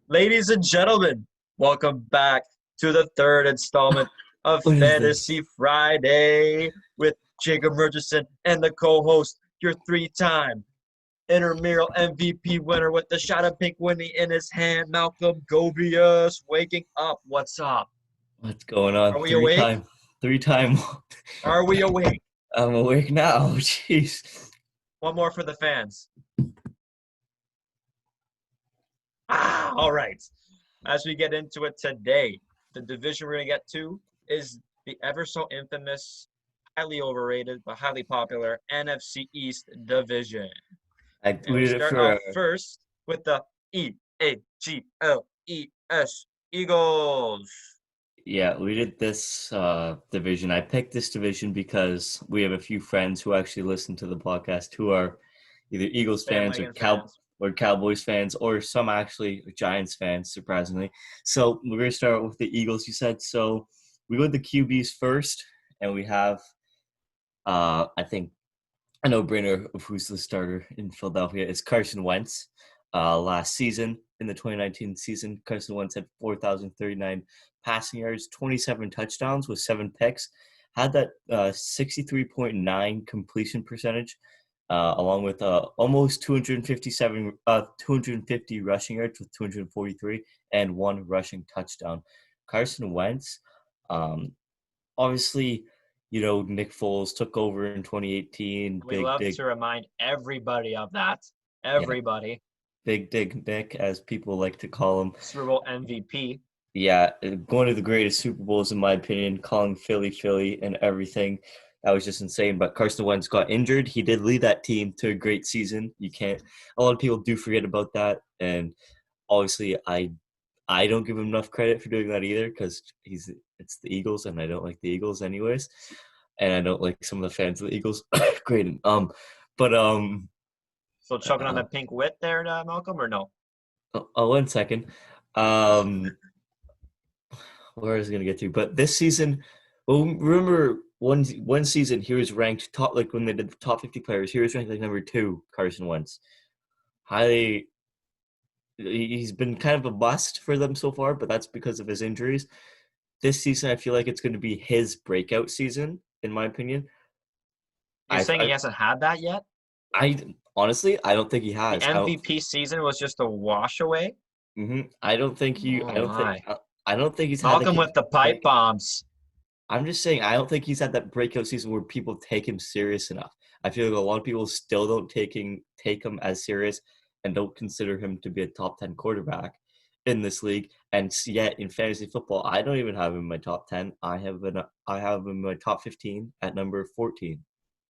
Ladies and gentlemen, welcome back to the third installment of What is Fantasy this? Friday with Jacob Murchison and the co-host, your three-time intramural MVP winner with the shot of pink Winnie in his hand, Malcolm Gobius, waking up. What's up? What's going on? Are we awake? Three time. Are we awake? I'm awake now. Jeez. One more for the fans. All right. As we get into it today, the division we're going to get to is the ever so infamous, highly overrated, but highly popular NFC East division. And we We did it start for. off first with the EAGLES Eagles. Yeah, we did this division. I picked this division because we have a few friends who actually listen to the podcast who are either Eagles fans or Bandwagon fans. Cowboys fans, or some actually Giants fans, surprisingly. So we're gonna start with the Eagles. You said so. We go with the QBs first, and we have I think a no-brainer of who's the starter in Philadelphia is Carson Wentz. Last season, in the 2019 season, Carson Wentz had 4,039 passing yards, 27 touchdowns with 7 picks, had that 63.9 completion percentage, along with almost 250 rushing yards with 243 and 1 rushing touchdown. Carson Wentz, um, obviously, Nick Foles took over in 2018. We love to remind everybody of that. Yeah, Everybody. Big Dig Nick, as people like to call him. Super Bowl MVP. Yeah, one of the greatest Super Bowls in my opinion, calling Philly and everything. That was just insane. But Carson Wentz got injured. He did lead that team to a great season. A lot of people do forget about that. And obviously, I don't give him enough credit for doing that either because it's the Eagles and I don't like the Eagles anyways, and I don't like some of the fans of the Eagles. Great, but So chugging on the pink wit there, Malcolm, or no? oh, 1 second. Um, where I was gonna get to, but this season, well, remember one season he was ranked top, like when they did the top 50 players, he was ranked like number 2. Carson Wentz, highly. He's been kind of a bust for them so far, but that's because of his injuries. This season, I feel like it's going to be his breakout season, in my opinion. You're saying he I, hasn't had that yet? I honestly, I don't think he The has. MVP season was just a wash away? I don't think you. Oh, my. I don't think he's had Malcolm with the pipe bombs. I'm just saying, I don't think he's had that breakout season where people take him serious enough. I feel like a lot of people still don't take him as serious and don't consider him to be a top 10 quarterback in this league. And yet in fantasy football, I don't even have him in my top 10. I have him in my top 15 at number 14.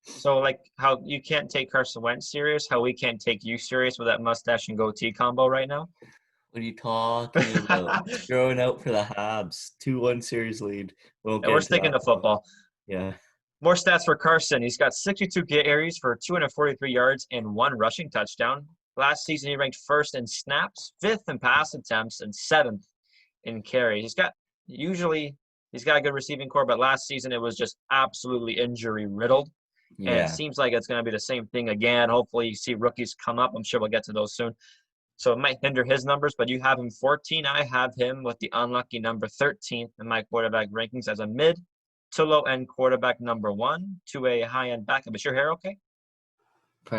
So, like, how you can't take Carson Wentz serious, how we can't take you serious with that mustache and goatee combo right now? What are you talking about? Throwing out for the Habs. 2-1 series lead. We won't And get we're into sticking that to one. football. Yeah. More stats for Carson. He's got 62 carries for 243 yards and 1 rushing touchdown. Last season, he ranked first in snaps, 5th in pass attempts, and 7th in carries. He's got a good receiving core, but last season it was just absolutely injury riddled. And it Yeah. seems like it's going to be the same thing again. Hopefully, you see rookies come up. I'm sure we'll get to those soon. So it might hinder his numbers, but you have him 14. I have him with the unlucky number 13 in my quarterback rankings as a mid to low end quarterback number 1 to a high end backup. Is your hair okay?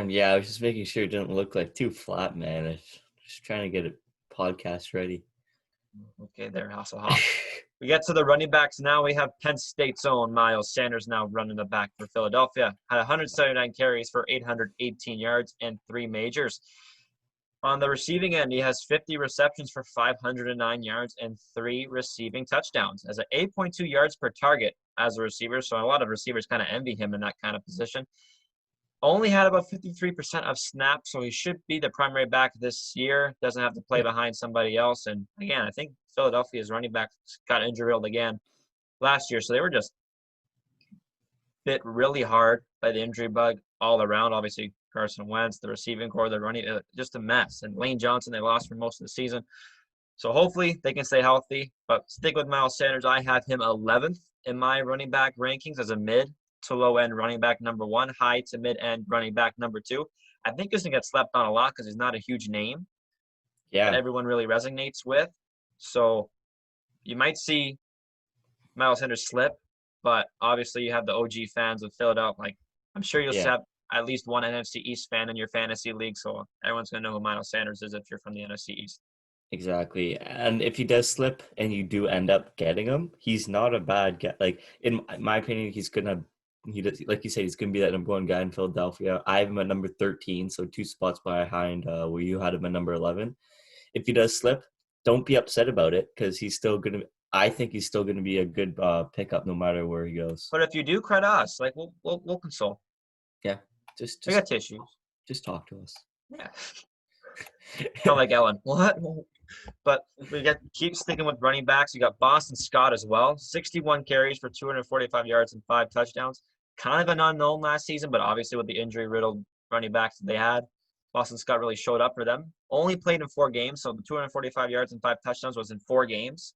Yeah, I was just making sure it didn't look like too flat, man. I was just trying to get a podcast ready. Okay, there, Hasselhoff. We get to the running backs now. We have Penn State's own Miles Sanders now running the back for Philadelphia. Had 179 carries for 818 yards and 3 majors. On the receiving end, he has 50 receptions for 509 yards and 3 receiving touchdowns as an 8.2 yards per target as a receiver. So a lot of receivers kind of envy him in that kind of position. Only had about 53% of snaps, so he should be the primary back this year. Doesn't have to play behind somebody else. And again, I think Philadelphia's running back got injury riddled again last year, so they were just bit really hard by the injury bug all around. Obviously, Carson Wentz, the receiving core, they're running just a mess. And Lane Johnson, they lost for most of the season. So hopefully they can stay healthy. But stick with Miles Sanders. I have him 11th in my running back rankings as a mid to low end running back number 1, high to mid end running back number 2. I think he's going to get slept on a lot because he's not a huge name. that everyone really resonates with. So you might see Miles Sanders slip, but obviously you have the OG fans of Philadelphia. Like, I'm sure you'll have at least one NFC East fan in your fantasy league, so everyone's going to know who Miles Sanders is if you're from the NFC East. Exactly. And if he does slip and you do end up getting him, he's not a bad guy. Like, in my opinion, he's going to like you said, he's going to be that number one guy in Philadelphia. I have him at number 13, so 2 spots behind where you had him at number 11. If he does slip, don't be upset about it because he's still going to – I think he's still going to be a good pickup no matter where he goes. But if you do, credit us. Like, we'll console. Yeah. We got tissues. Just talk to us. Yeah. Not like Ellen. What? But keep sticking with running backs. You got Boston Scott as well. 61 carries for 245 yards and 5 touchdowns. Kind of an unknown last season, but obviously with the injury-riddled running backs that they had, Boston Scott really showed up for them. Only played in 4 games, so the 245 yards and 5 touchdowns was in 4 games.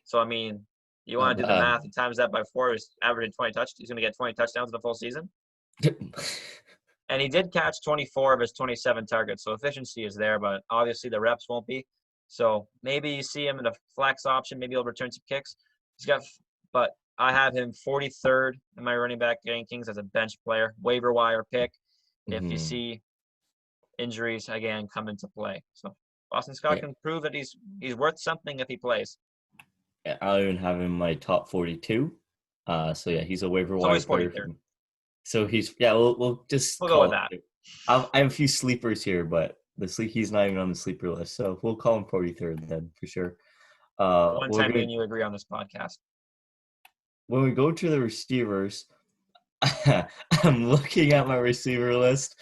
So, I mean, you want to do the math and times that by 4, is averaging 20 touchdowns. He's going to get 20 touchdowns in the full season. And he did catch 24 of his 27 targets, so efficiency is there, but obviously the reps won't be. So maybe you see him in a flex option. Maybe he'll return some kicks. But I have him 43rd in my running back rankings as a bench player, waiver wire pick. If you see injuries again come into play, so Boston Scott can prove that he's worth something if he plays. Yeah, I even have him in my top 42. So yeah, he's a waiver wire. He's 43rd. So he's we'll go with that. I have a few sleepers here, but he's not even on the sleeper list, so we'll call him 43rd then for sure. One time me and you agree on this podcast. When we go to the receivers, I'm looking at my receiver list,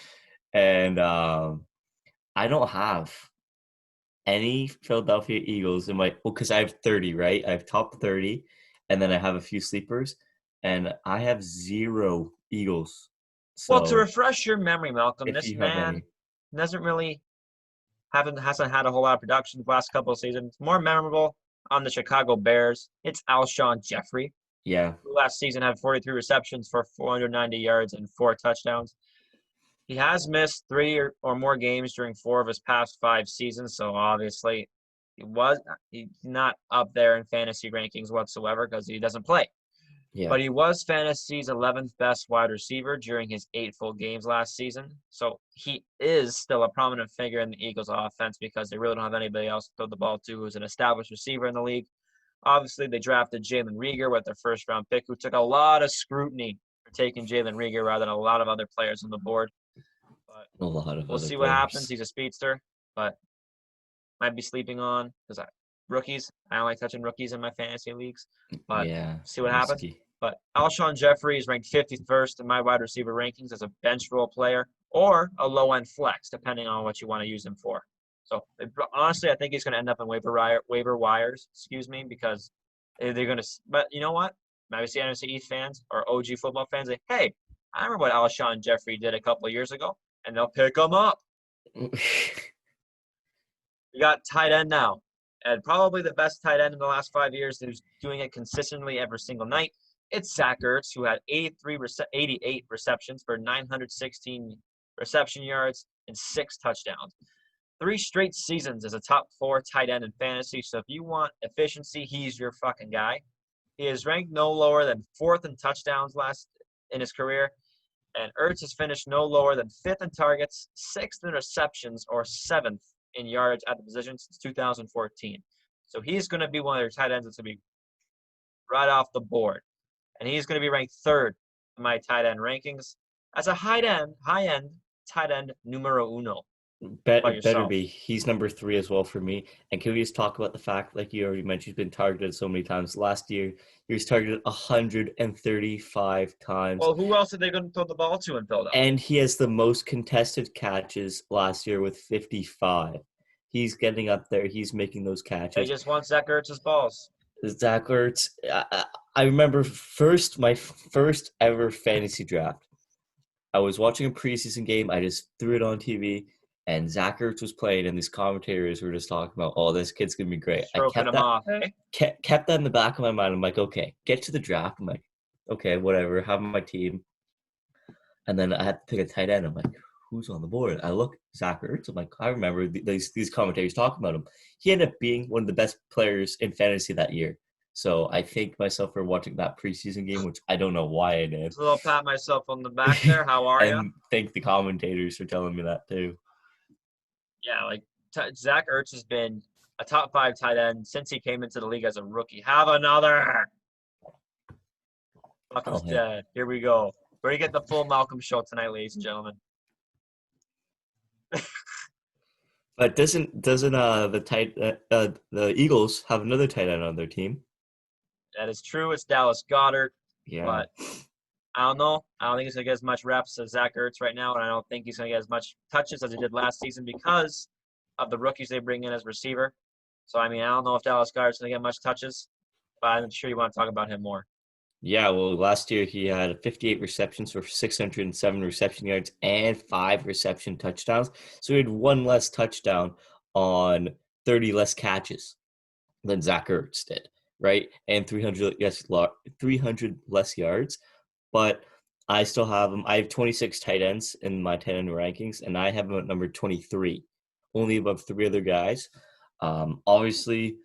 and I don't have any Philadelphia Eagles in my because I have 30, right? I have top 30, and then I have a few sleepers, and I have 0 Eagles. So well, to refresh your memory, Malcolm, this man hasn't had a whole lot of production the last couple of seasons. More memorable on the Chicago Bears, it's Alshon Jeffery. Yeah. Who last season had 43 receptions for 490 yards and 4 touchdowns. He has missed 3 or more games during 4 of his past 5 seasons, so obviously he's not up there in fantasy rankings whatsoever because he doesn't play. Yeah. But he was fantasy's 11th best wide receiver during his 8 full games last season. So he is still a prominent figure in the Eagles' offense because they really don't have anybody else to throw the ball to who's an established receiver in the league. Obviously, they drafted Jalen Reagor with their first-round pick, who took a lot of scrutiny for taking Jalen Reagor rather than a lot of other players on the board. But we'll see what happens. He's a speedster, but might be sleeping on because rookies. I don't like touching rookies in my fantasy leagues, but see what happens. But Alshon Jeffery is ranked 51st in my wide receiver rankings as a bench role player or a low-end flex, depending on what you want to use him for. So, honestly, I think he's going to end up in waiver wires, because they're going to – but you know what? Maybe see NFC East fans or OG football fans say, hey, I remember what Alshon Jeffery did a couple of years ago, and they'll pick him up. You got tight end now, and probably the best tight end in the last 5 years who's doing it consistently every single night. It's Zach Ertz, who had 88 receptions for 916 reception yards and 6 touchdowns. 3 straight seasons as a top 4 tight end in fantasy. So if you want efficiency, he's your fucking guy. He is ranked no lower than 4th in touchdowns in his career. And Ertz has finished no lower than 5th in targets, 6th in receptions, or 7th in yards at the position since 2014. So he's going to be one of their tight ends that's going to be right off the board. And he's going to be ranked 3rd in my tight end rankings as a high-end tight end numero uno. Better be. He's number 3 as well for me. And can we just talk about the fact, like you already mentioned, he's been targeted so many times. Last year, he was targeted 135 times. Well, who else are they going to throw the ball to in Philadelphia? And he has the most contested catches last year with 55. He's getting up there. He's making those catches. They just want Zach Ertz's balls. Zach Ertz. I remember my first ever fantasy draft. I was watching a preseason game. I just threw it on TV, and Zach Ertz was playing, and these commentators were just talking about, oh, this kid's going to be great. Stroking him off. Kept that in the back of my mind. I'm like, okay, get to the draft. I'm like, okay, whatever, have my team. And then I had to pick a tight end. I'm like, who's on the board? I look Zach Ertz. I'm like, I remember these commentators talking about him. He ended up being one of the best players in fantasy that year. So I thank myself for watching that preseason game, which I don't know why I did. Just a little pat myself on the back there. How are you? And thank the commentators for telling me that too. Yeah, like Zach Ertz has been a top 5 tight end since he came into the league as a rookie. Have another. Malcolm's dead. Here we go. We're gonna get the full Malcolm show tonight, ladies and gentlemen. But doesn't the Eagles have another tight end on their team? That is true. It's Dallas Goedert. Yeah. But I don't know. I don't think he's going to get as much reps as Zach Ertz right now, and I don't think he's going to get as much touches as he did last season because of the rookies they bring in as receiver. So, I mean, I don't know if Dallas Goedert's going to get much touches, but I'm sure you want to talk about him more. Yeah, well, last year he had 58 receptions for 607 reception yards and 5 reception touchdowns. So he had 1 less touchdown on 30 less catches than Zach Ertz did, right? And 300 less yards. But I still have him. I have 26 tight ends in my tight end rankings, and I have him at number 23, only above 3 other guys. Obviously,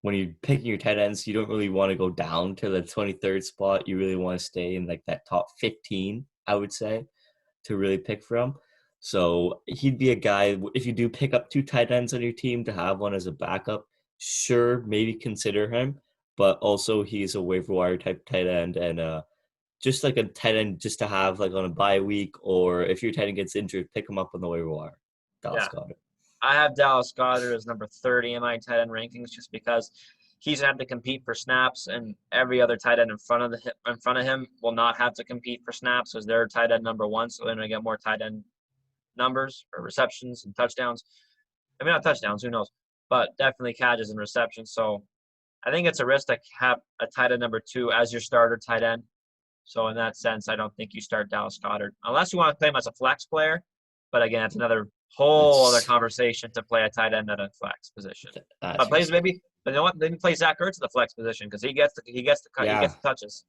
when you're picking your tight ends, you don't really want to go down to the 23rd spot. You really want to stay in like that top 15, I would say, to really pick from. So he'd be a guy, if you do pick up 2 tight ends on your team to have one as a backup, sure, maybe consider him. But also he's a waiver wire type tight end and just like a tight end just to have like on a bye week, or if your tight end gets injured, pick him up on the waiver wire. Dallas Goedert. I have Dallas Goedert as number 30 in my tight end rankings just because he's going to have to compete for snaps, and every other tight end in front of him will not have to compete for snaps as they're tight end number 1, so they're going to get more tight end numbers or receptions and touchdowns. I mean, not touchdowns, who knows, but definitely catches and receptions. So I think it's a risk to have a tight end number 2 as your starter tight end. So in that sense, I don't think you start Dallas Goedert unless you want to play him as a flex player. But again, it's another whole other conversation to play a tight end at a flex position. But you know what? Maybe play Zach Ertz at the flex position because he gets the touches.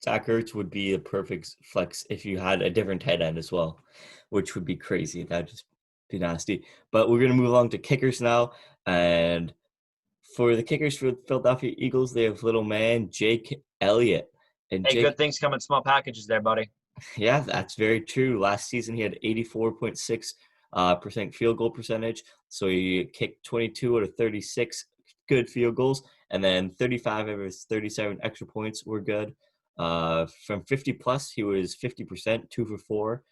Zach Ertz would be a perfect flex if you had a different tight end as well, which would be crazy. That'd just be nasty. But we're gonna move along to kickers now, and for the kickers for the Philadelphia Eagles, they have little man Jake Elliott. And good things come in small packages there, buddy. Yeah, that's very true. Last season, he had 84.6% field goal percentage. So he kicked 22 out of 36 good field goals. And then 35 of his 37 extra points were good. From 50 plus, he was 50%, 2 for 4.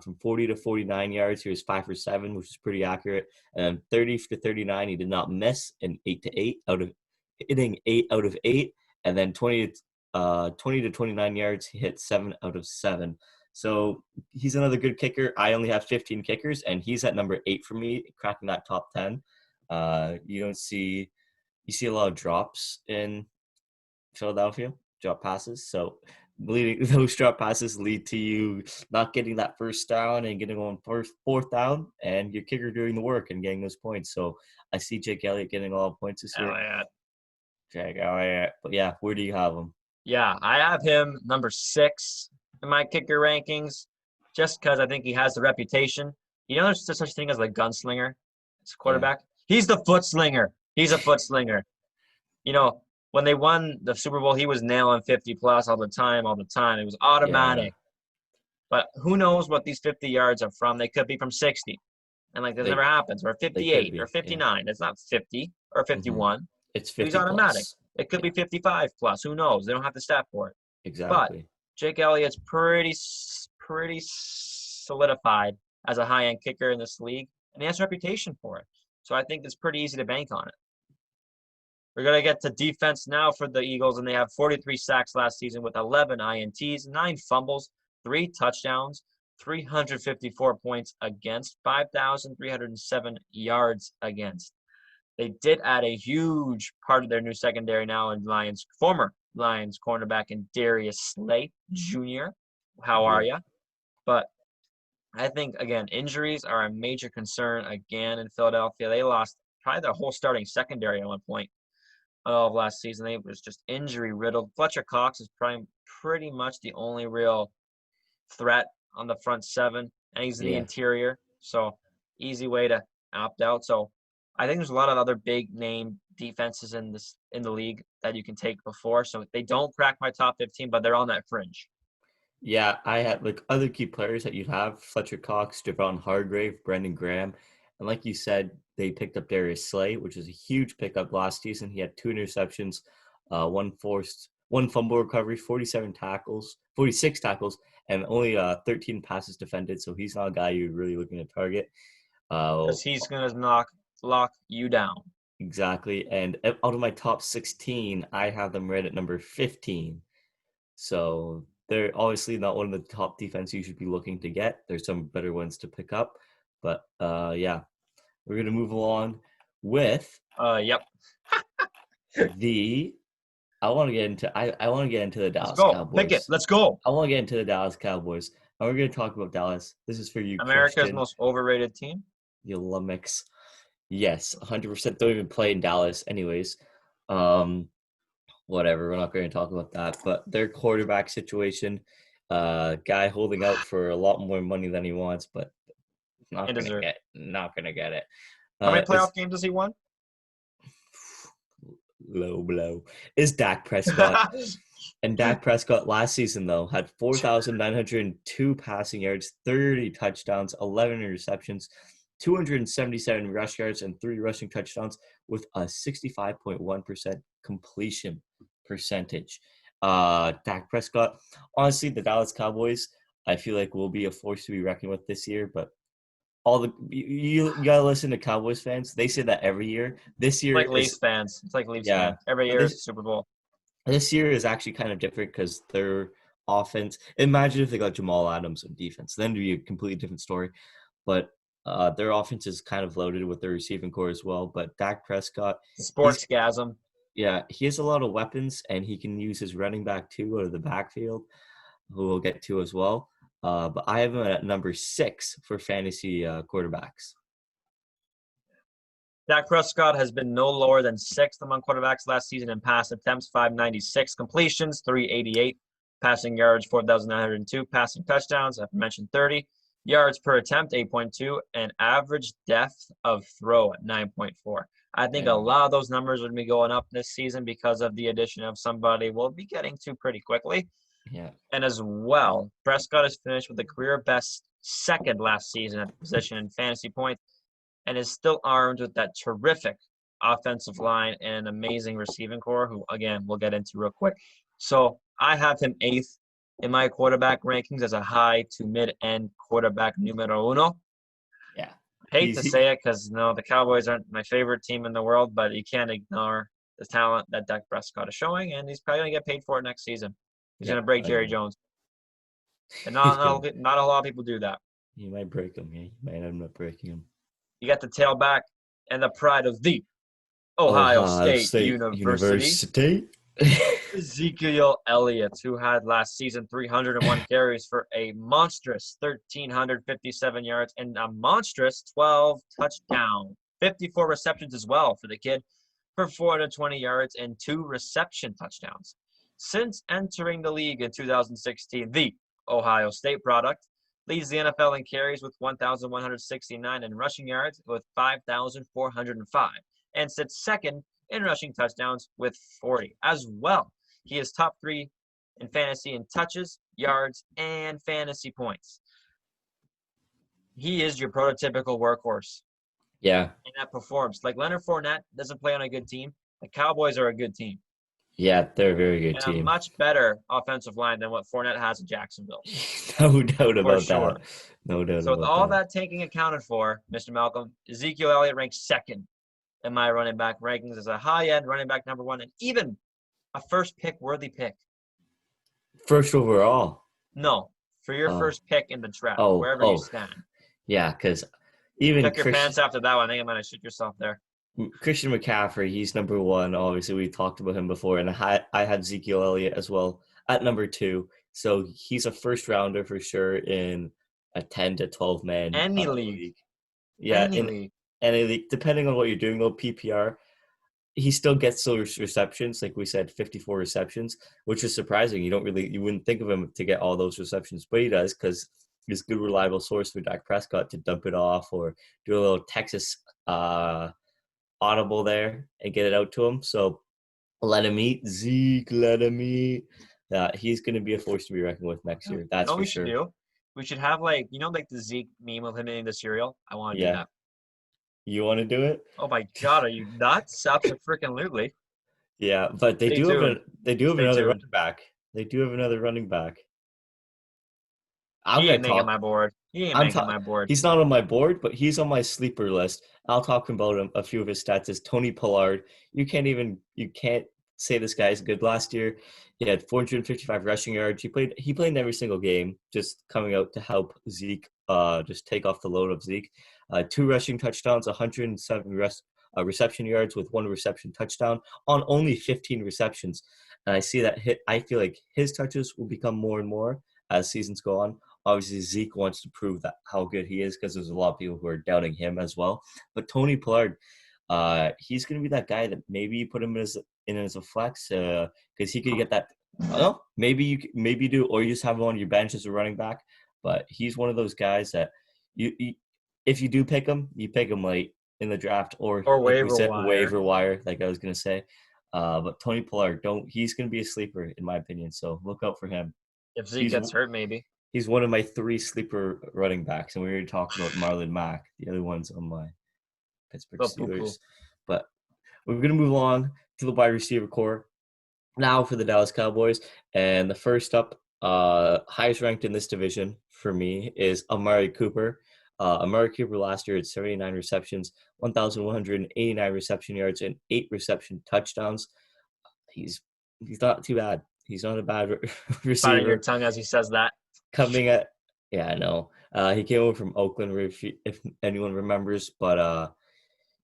From 40 to 49 yards, he was 5 for 7, which is pretty accurate. And then 30 to 39, he did not miss, and 8 out of 8. And then 20 to 29 yards, he hit 7 out of 7. So he's another good kicker. I only have 15 kickers, and he's at number 8 for me, cracking that top 10. You see a lot of drops in Philadelphia, drop passes. So those drop passes lead to you not getting that first down and getting on fourth down, and your kicker doing the work and getting those points. So I see Jake Elliott getting a lot of points this year. Jake Elliott. But yeah, where do you have him? Yeah, I have him number 6 in my kicker rankings just because I think he has the reputation. You know, there's such a thing as a gunslinger as a quarterback. Yeah. He's the foot slinger. He's a foot slinger. You know, when they won the Super Bowl, he was nailing 50-plus all the time. It was automatic. Yeah. But who knows what these 50 yards are from? They could be from 60. And, this never happens. Or 58 or 59. Yeah. It's not 50 or 51. Mm-hmm. It's 50 He's automatic. Plus. It could be 55 plus. Who knows? They don't have to stat for it. Exactly. But Jake Elliott's pretty solidified as a high-end kicker in this league, and he has a reputation for it. So I think it's pretty easy to bank on it. We're going to get to defense now for the Eagles, and they have 43 sacks last season with 11 INTs, 9 fumbles, 3 touchdowns, 354 points against, 5,307 yards against. They did add a huge part of their new secondary now in former Lions cornerback in Darius Slay Jr. How are you? But I think, again, injuries are a major concern again in Philadelphia. They lost probably their whole starting secondary at one point of last season. They was just injury-riddled. Fletcher Cox is pretty much the only real threat on the front 7. and he's in the Yeah. interior, so easy way to opt out. So I think there's a lot of other big name defenses in the league that you can take before. So they don't crack my top 15, but they're on that fringe. Yeah, I had like other key players that you'd have: Fletcher Cox, Javon Hargrave, Brendan Graham, and like you said, they picked up Darius Slay, which was a huge pickup last season. He had 2 interceptions, one fumble recovery, 46 tackles, and only 13 passes defended. So he's not a guy you're really looking to target. Because he's going to lock you down. Exactly. And out of my top 16, I have them right at number 15. So they're obviously not one of the top defense you should be looking to get. There's some better ones to pick up. But yeah, we're going to move along with Yep. I want to get into the Dallas Let's go. Cowboys. Pick it. Let's go. I want to get into the Dallas Cowboys. And we're going to talk about Dallas. This is for you, America's Christian. most overrated team. You lummox. Yes, 100% don't even play in Dallas anyways. Whatever, we're not going to talk about that. But their quarterback situation, guy holding out for a lot more money than he wants, but not going to get it. How many playoff games has he won? Low blow. Is Dak Prescott. And Dak Prescott last season, though, had 4,902 passing yards, 30 touchdowns, 11 interceptions, 277 rush yards, and 3 rushing touchdowns with a 65.1% completion percentage. Dak Prescott, honestly, the Dallas Cowboys, I feel like will be a force to be reckoned with this year, but you gotta listen to Cowboys fans. They say that every year. This year, like Leafs fans. It's like Leafs fans. Every year is Super Bowl. This year is actually kind of different because their offense. Imagine if they got Jamal Adams on defense, then it'd be a completely different story. But their offense is kind of loaded with their receiving core as well. But Dak Prescott, Sportsgasm. Yeah, he has a lot of weapons, and he can use his running back too out of the backfield, who we'll get to as well. But I have him at number 6 for fantasy quarterbacks. Dak Prescott has been no lower than 6th among quarterbacks last season in pass attempts, 596 completions, 388 passing yards, 4,902 passing touchdowns. I've mentioned 30 yards per attempt, 8.2, and average depth of throw at 9.4. I think a lot of those numbers would be going up this season because of the addition of somebody we'll be getting to pretty quickly. Yeah. And as well, Prescott has finished with a career best 2nd last season at the position in fantasy points and is still armed with that terrific offensive line and an amazing receiving core, who, again, we'll get into real quick. So I have him 8th in my quarterback rankings as a high to mid-end quarterback numero uno. Yeah. I hate to say it because, the Cowboys aren't my favorite team in the world, but you can't ignore the talent that Dak Prescott is showing, and he's probably going to get paid for it next season. He's going to break Jerry Jones. And not a lot of people do that. You might break him. Yeah, you might end up breaking him. You got the tailback and the pride of the Ohio State University. Ezekiel Elliott, who had last season 301 carries for a monstrous 1,357 yards and a monstrous 12 touchdowns, 54 receptions as well for the kid for 420 yards and 2 reception touchdowns. Since entering the league in 2016, the Ohio State product leads the NFL in carries with 1,169 and rushing yards with 5,405 and sits 2nd in rushing touchdowns with 40 as well. He is top 3 in fantasy in touches, yards, and fantasy points. He is your prototypical workhorse. Yeah. And that performs. Like Leonard Fournette doesn't play on a good team. The Cowboys are a good team. Yeah, they're a very good team. And a much better offensive line than what Fournette has in Jacksonville. No doubt about that. No doubt about that. So with all that taking accounted for, Mr. Malcolm, Ezekiel Elliott ranks 2nd in my running back rankings as a high-end running back number 1 and even a first pick worthy pick. First overall? No, for your first pick in the draft, wherever you stand. Yeah, because even check your pants after that one. I think I'm going to shoot yourself there. Christian McCaffrey, he's number 1. Obviously, we talked about him before, and I had Ezekiel Elliott as well at number 2. So he's a first rounder for sure in a 10 to 12 man any league. Yeah, any league. Depending on what you're doing, though, PPR, he still gets those receptions. Like we said, 54 receptions, which is surprising. You wouldn't think of him to get all those receptions, but he does because this good reliable source for Dak Prescott to dump it off or do a little Texas audible there and get it out to him. So let him eat. Zeke, let him eat. He's going to be a force to be reckoned with next year. That's what for we sure. should do? We should have like the Zeke meme of him eating the cereal. I want to do that. You want to do it? Oh my God, are you nuts? Absolutely. Yeah, but they do have another running back. They do have another running back. He ain't making my board. He's not on my board, but he's on my sleeper list. I'll talk about him. A few of his stats is Tony Pollard. You can't say this guy's good. Last year, he had 455 rushing yards. He played in every single game, just coming out to help Zeke, just take off the load of Zeke. 2 rushing touchdowns, 107 reception yards with 1 reception touchdown on only 15 receptions. And I see that I feel like his touches will become more and more as seasons go on. Obviously, Zeke wants to prove that how good he is because there's a lot of people who are doubting him as well. But Tony Pollard, he's going to be that guy that maybe you put him as a flex because he could get that. Well, maybe you do, or you just have him on your bench as a running back. But he's one of those guys that you if you do pick him, you pick him late in the draft or like waiver wire, like I was going to say. But Tony Pollard, he's going to be a sleeper in my opinion. So look out for him. If Zeke gets hurt, maybe. He's one of my 3 sleeper running backs, and we already talked about Marlon Mack. The other one's on my Pittsburgh Steelers. But we're going to move along to the wide receiver core now for the Dallas Cowboys. And the first up, highest ranked in this division for me is Amari Cooper. Amari Cooper last year had 79 receptions, 1,189 reception yards, and 8 reception touchdowns. He's not too bad. He's not a bad receiver. Biting your tongue as he says that. I know. He came over from Oakland, if anyone remembers, but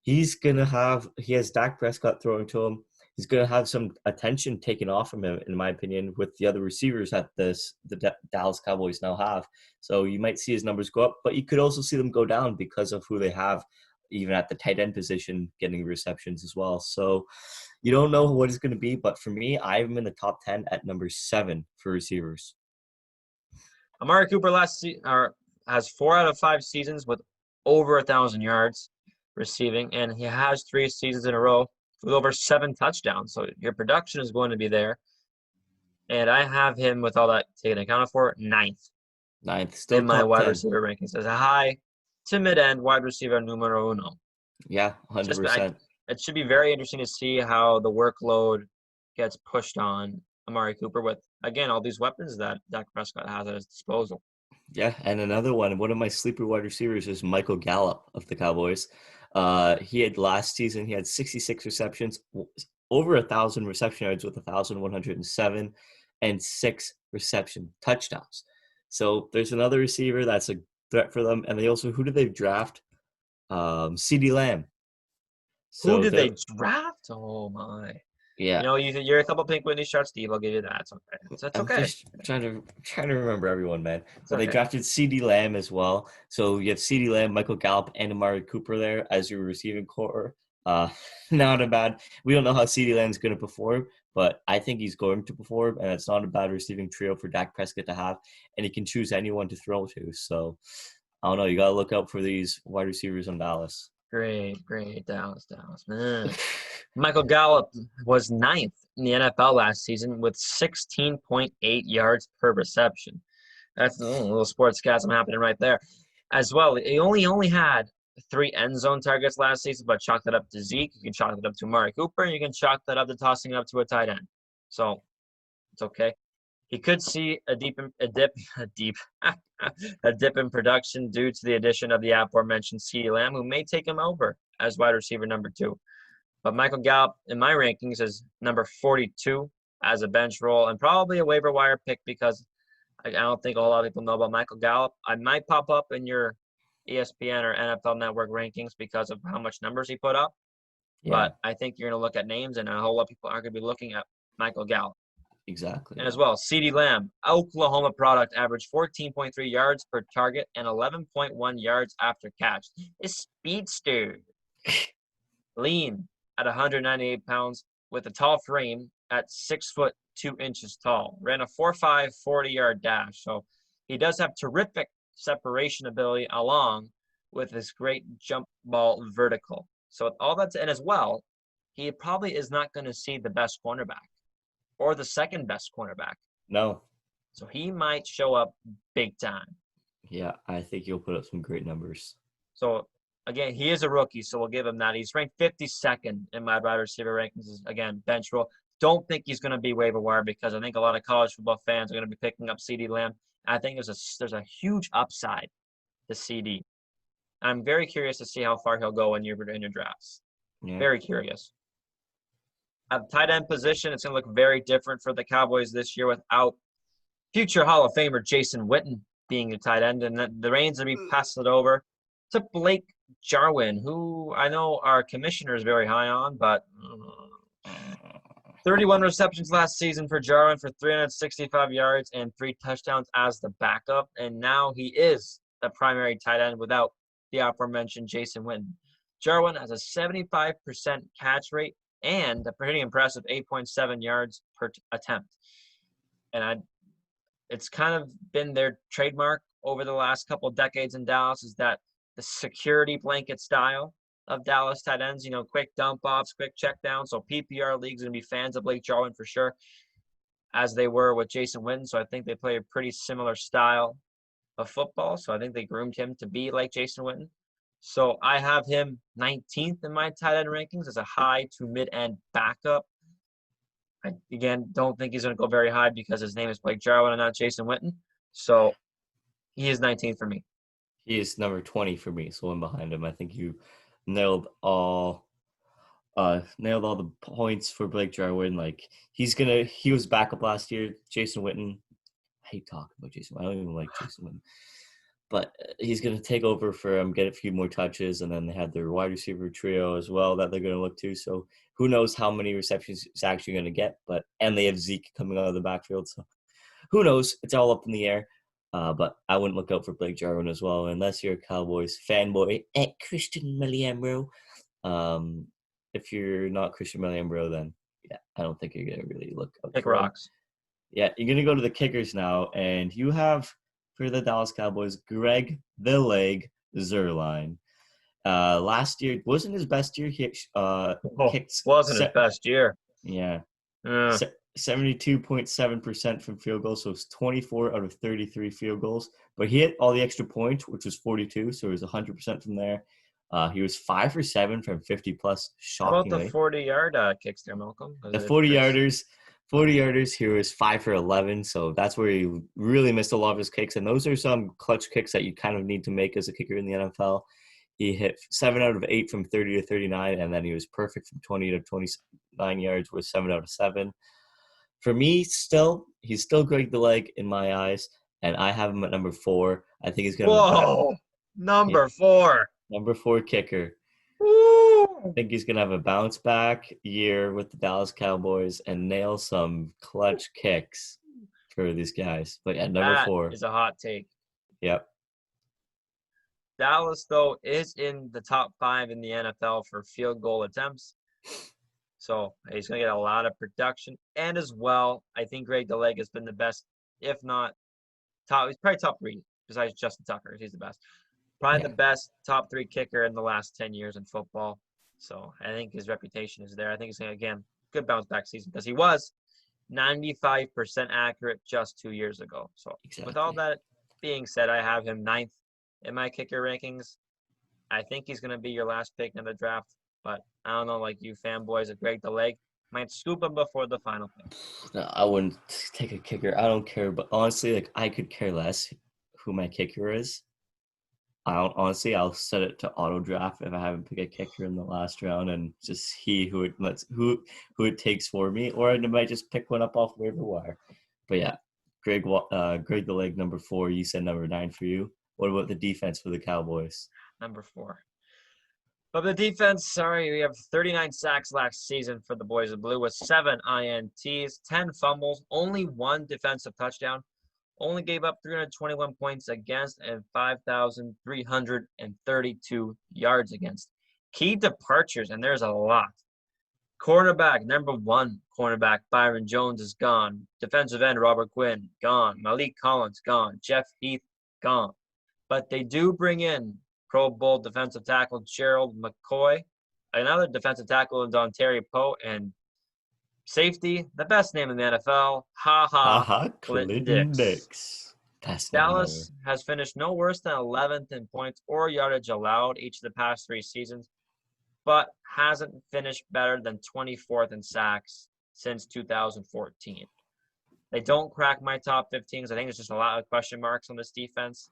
he has Dak Prescott throwing to him. He's going to have some attention taken off from him, in my opinion, with the other receivers that the Dallas Cowboys now have. So you might see his numbers go up, but you could also see them go down because of who they have, even at the tight end position, getting receptions as well. So you don't know what it's going to be, but for me, I'm in the top 10 at number 7 for receivers. Amari Cooper has 4 out of 5 seasons with over 1,000 yards receiving, and he has 3 seasons in a row with over 7 touchdowns. So your production is going to be there. And I have him, with all that taken accounted for, 9th. Still in my wide receiver rankings as a high to mid-end wide receiver numero uno. Yeah, 100%. It should be very interesting to see how the workload gets pushed on Amari Cooper with, again, all these weapons that Dak Prescott has at his disposal. Yeah, and another one of my sleeper wide receivers is Michael Gallup of the Cowboys. Last season, he had 66 receptions, over 1,000 reception yards with 1,107 and 6 reception touchdowns. So there's another receiver that's a threat for them. And who did they draft? CeeDee Lamb. So who did they draft? Oh, my. Yeah. You're a couple Pink Whitney shots, Steve. I'll give you that. It's okay. That's okay. I'm just trying to remember everyone, man. So they drafted CeeDee Lamb as well. So you have CeeDee Lamb, Michael Gallup, and Amari Cooper there as your receiving core. Not a bad. We don't know how CeeDee Lamb's going to perform, but I think he's going to perform, and it's not a bad receiving trio for Dak Prescott to have, and he can choose anyone to throw to. So I don't know. You got to look out for these wide receivers in Dallas. Great, Dallas, man. Michael Gallup was 9th in the NFL last season with 16.8 yards per reception. That's a little sportscasm happening right there. As well, he only had 3 end zone targets last season, but chalk that up to Zeke. You can chalk that up to Amari Cooper, and you can chalk that up to tossing it up to a tight end. So it's okay. He could see a dip in production due to the addition of the aforementioned CeeDee Lamb, who may take him over as wide receiver number 2. But Michael Gallup, in my rankings, is number 42 as a bench role and probably a waiver wire pick because I don't think a whole lot of people know about Michael Gallup. I might pop up in your ESPN or NFL Network rankings because of how much numbers he put up. Yeah. But I think you're going to look at names, and a whole lot of people aren't going to be looking at Michael Gallup. Exactly. And as well, CeeDee Lamb, Oklahoma product, averaged 14.3 yards per target and 11.1 yards after catch. This speedster, lean at 198 pounds with a tall frame at 6 foot 2 inches tall. Ran a 4.5 40-yard dash. So he does have terrific separation ability along with his great jump ball vertical. So with all that's, and as well, he probably is not going to see the best cornerback or the second best cornerback. No. So he might show up big time. Yeah, I think he'll put up some great numbers. So, again, he is a rookie, so we'll give him that. He's ranked 52nd in my wide receiver rankings. Again, bench roll. Don't think he's going to be waiver wire because I think a lot of college football fans are going to be picking up CeeDee Lamb. I think there's a huge upside to CD. I'm very curious to see how far he'll go in your drafts. Yeah. Very curious. At the tight end position, it's going to look very different for the Cowboys this year without future Hall of Famer Jason Witten being a tight end, and the reins will be passed over to Blake Jarwin, who I know our commissioner is very high on, but 31 receptions last season for Jarwin for 365 yards and 3 touchdowns as the backup, and now he is the primary tight end without the aforementioned Jason Witten. Jarwin has a 75% catch rate and a pretty impressive 8.7 yards per attempt. And it's kind of been their trademark over the last couple of decades in Dallas is that the security blanket style of Dallas tight ends, quick dump offs, quick check downs. So PPR leagues are going to be fans of Blake Jarwin for sure, as they were with Jason Witten. So I think they play a pretty similar style of football. So I think they groomed him to be like Jason Witten. So I have him 19th in my tight end rankings as a high to mid-end backup. I, again, don't think he's going to go very high because his name is Blake Jarwin and not Jason Witten. So he is 19th for me. He is number 20 for me, so I'm behind him. I think you nailed all the points for Blake Jarwin. Like he was backup last year. Jason Witten, I hate talking about Jason. I don't even like Jason Witten, but he's gonna take over for him, get a few more touches, and then they had their wide receiver trio as well that they're gonna look to. So who knows how many receptions he's actually gonna get? And they have Zeke coming out of the backfield, so who knows? It's all up in the air. But I wouldn't look out for Blake Jarwin as well, unless you're a Cowboys fanboy at Christian Miliambro. If you're not Christian Miliambro, then yeah, I don't think you're gonna really look out. Pick rocks. Yeah, you're gonna go to the kickers now, and you have for the Dallas Cowboys, Greg the Leg Zuerlein. Last year wasn't his best year. He wasn't his best year. Yeah. 72.7% from field goals, so it's 24 out of 33 field goals. But he hit all the extra points, which was 42, so it was 100% from there. He was 5 for 7 from 50-plus, shockingly. How about the 40-yard kicks there, Malcolm? The 40-yarders, he was 5 for 11, so that's where he really missed a lot of his kicks. And those are some clutch kicks that you kind of need to make as a kicker in the NFL. He hit 7 out of 8 from 30 to 39, and then he was perfect from 20 to 29 yards with 7 out of 7. For me, he's still Greg the Leg in my eyes, and I have him at number 4. I think he's going to. Whoa, number 4. Number 4 kicker. Woo! I think he's going to have a bounce back year with the Dallas Cowboys and nail some clutch kicks for these guys. But yeah, number 4 is a hot take. Yep. Dallas, though, is in the top 5 in the NFL for field goal attempts. So he's going to get a lot of production. And as well, I think Greg the Leg has been the best, if not top. He's probably top 3 besides Justin Tucker. He's the best. Probably the best top 3 kicker in the last 10 years in football. So I think his reputation is there. I think he's going to, again, good bounce back season because he was 95% accurate just 2 years ago. So With all that being said, I have him 9th in my kicker rankings. I think he's going to be your last pick in the draft. But I don't know, like you fanboys of Greg the Leg, might scoop him before the final pick. No, I wouldn't take a kicker. I don't care. But honestly, I could care less who my kicker is. I'll set it to auto draft if I haven't picked a kicker in the last round, and just who it takes for me, or I might just pick one up off waiver wire. But yeah, Greg the Leg number 4. You said number 9 for you. What about the defense for the Cowboys? Number 4. But the defense, we have 39 sacks last season for the Boys of Blue with 7 INTs, 10 fumbles, only 1 defensive touchdown, only gave up 321 points against and 5,332 yards against. Key departures, and there's a lot. Cornerback, number 1 cornerback, Byron Jones is gone. Defensive end, Robert Quinn, gone. Malik Collins, gone. Jeff Heath, gone. But they do bring in Pro Bowl defensive tackle Gerald McCoy, another defensive tackle in Dontari Poe, and safety, the best name in the NFL, Clinton Clinton Dix. Dix. Best name ever. Dallas has finished no worse than 11th in points or yardage allowed each of the past 3 seasons, but hasn't finished better than 24th in sacks since 2014. They don't crack my top 15 because I think there's just a lot of question marks on this defense.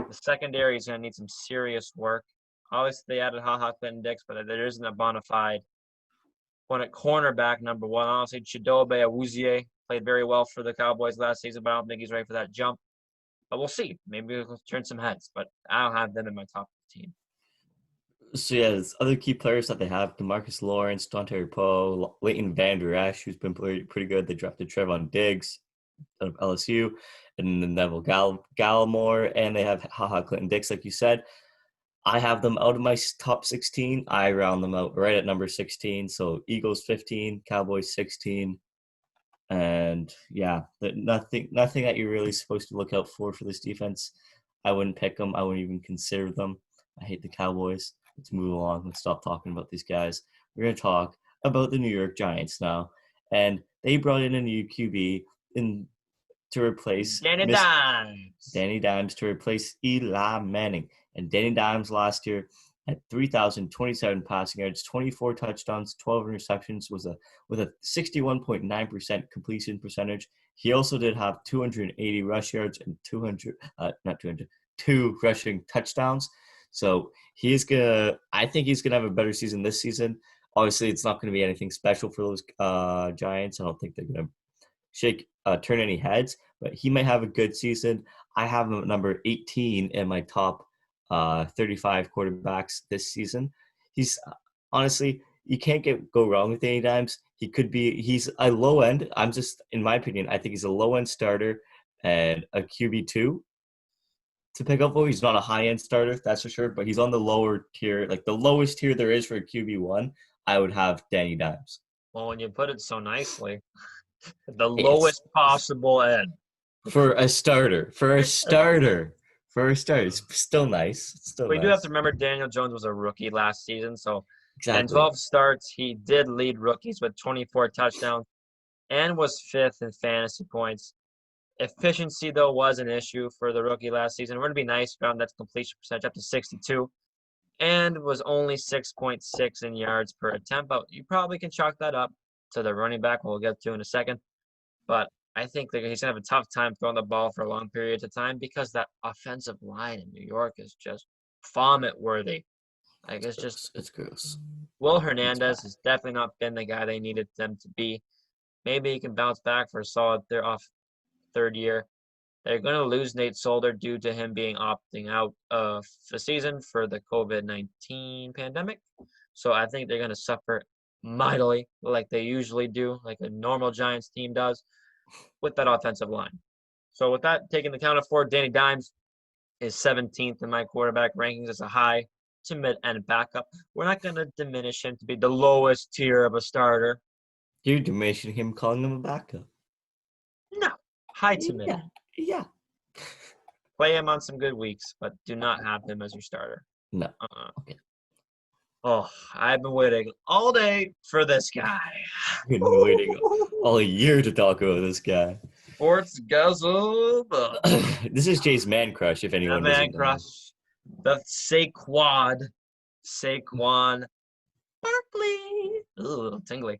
The secondary is going to need some serious work. Obviously, they added Clinton Dix, but there isn't a bona fide one at cornerback, number one. Honestly, Chidobe Awuzie played very well for the Cowboys last season, but I don't think he's ready for that jump. But we'll see. Maybe we'll turn some heads, but I don't have them in my top 15. So, yeah, there's other key players that they have. DeMarcus Lawrence, Dontari Poe, Leighton Vander Esch, who's been pretty good. They drafted Trevon Diggs of LSU, and then Neville Gallimore, and they have Clinton Dix, like you said. I have them out of my top 16. I round them out right at number 16. So Eagles 15, Cowboys 16. And yeah, nothing that you're really supposed to look out for this defense. I wouldn't pick them. I wouldn't even consider them. I hate the Cowboys. Let's move along. Let's stop talking about these guys. We're going to talk about the New York Giants now. And they brought in a new QB to replace Danny Dimes to replace Eli Manning. And Danny Dimes last year had 3,027 passing yards, 24 touchdowns, 12 interceptions, with a 61.9% completion percentage. He also did have 280 rush yards and 2 rushing touchdowns. So I think he's gonna have a better season this season. Obviously, it's not going to be anything special for those Giants. I don't think they're going to turn any heads, but he might have a good season. I have him at number 18 in my top 35 quarterbacks this season. He's honestly, you can't go wrong with Danny Dimes. He's a low end. In my opinion, I think he's a low end starter and a QB2 to pick up for. He's not a high end starter, that's for sure, but he's on the lower tier, like the lowest tier there is for a QB1. I would have Danny Dimes. Well, when you put it so nicely, the lowest possible end for a starter. It's still nice. We do have to remember Daniel Jones was a rookie last season, so exactly. In 12 starts, he did lead rookies with 24 touchdowns and was 5th in fantasy points. Efficiency, though, was an issue for the rookie last season. We're going to be nice around that completion percentage up to 62 and was only 6.6 in yards per attempt. But you probably can chalk that up to the running back we'll get to in a second. But I think that he's going to have a tough time throwing the ball for a long period of time because that offensive line in New York is just vomit-worthy. Like, it's gross. Will Hernandez has definitely not been the guy they needed them to be. Maybe he can bounce back for a solid third year. They're going to lose Nate Solder due to him opting out of the season for the COVID-19 pandemic. So I think they're going to suffer mightily like they usually do, like a normal Giants team does, with that offensive line. So with that taking the count of 4, Danny Dimes is 17th in my quarterback rankings as a high to mid-end backup. We're not going to diminish him to be the lowest tier of a starter. You're diminishing him, calling him a backup. No, high to mid. Yeah. Play him on some good weeks, but do not have him as your starter. No. Okay. Oh, I've been waiting all day for this guy. I've been waiting all year to talk about this guy. Sports guzzle. This is Jay's man crush, if anyone doesn't know. Man crush. The Saquon Barkley. Ooh, tingly.